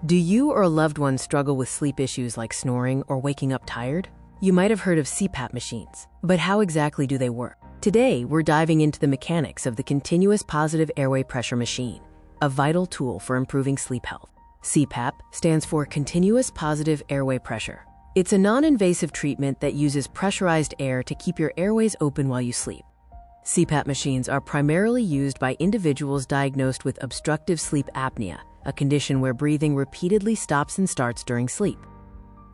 Do you or a loved one struggle with sleep issues like snoring or waking up tired? You might have heard of CPAP machines, but how exactly do they work? Today, we're diving into the mechanics of the continuous positive airway pressure machine, a vital tool for improving sleep health. CPAP stands for continuous positive airway pressure. It's a non-invasive treatment that uses pressurized air to keep your airways open while you sleep. CPAP machines are primarily used by individuals diagnosed with obstructive sleep apnea, a condition where breathing repeatedly stops and starts during sleep.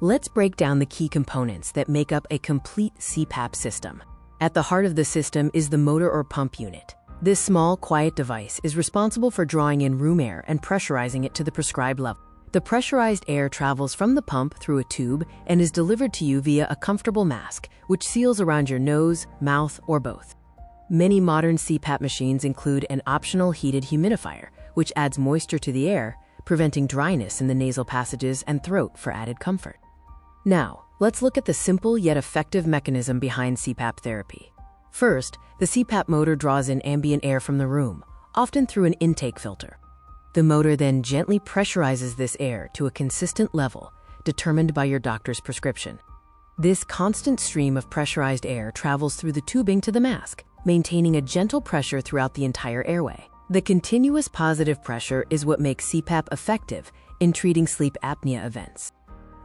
Let's break down the key components that make up a complete CPAP system. At the heart of the system is the motor or pump unit. This small, quiet device is responsible for drawing in room air and pressurizing it to the prescribed level. The pressurized air travels from the pump through a tube and is delivered to you via a comfortable mask, which seals around your nose, mouth, or both. Many modern CPAP machines include an optional heated humidifier, which adds moisture to the air, preventing dryness in the nasal passages and throat for added comfort. Now, let's look at the simple yet effective mechanism behind CPAP therapy. First, the CPAP motor draws in ambient air from the room, often through an intake filter. The motor then gently pressurizes this air to a consistent level, determined by your doctor's prescription. This constant stream of pressurized air travels through the tubing to the mask, maintaining a gentle pressure throughout the entire airway. The continuous positive pressure is what makes CPAP effective in treating sleep apnea events.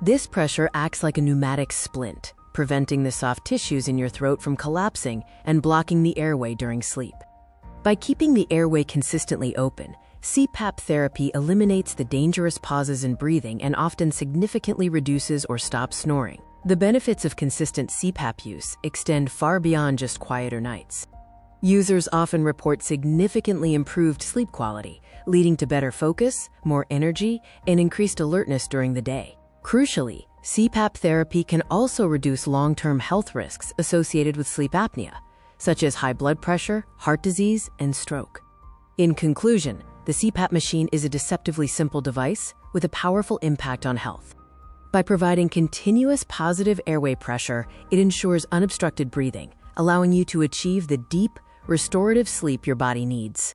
This pressure acts like a pneumatic splint, preventing the soft tissues in your throat from collapsing and blocking the airway during sleep. By keeping the airway consistently open, CPAP therapy eliminates the dangerous pauses in breathing and often significantly reduces or stops snoring. The benefits of consistent CPAP use extend far beyond just quieter nights. Users often report significantly improved sleep quality, leading to better focus, more energy, and increased alertness during the day. Crucially, CPAP therapy can also reduce long-term health risks associated with sleep apnea, such as high blood pressure, heart disease, and stroke. In conclusion, the CPAP machine is a deceptively simple device with a powerful impact on health. By providing continuous positive airway pressure, it ensures unobstructed breathing, allowing you to achieve the deep, restorative sleep your body needs.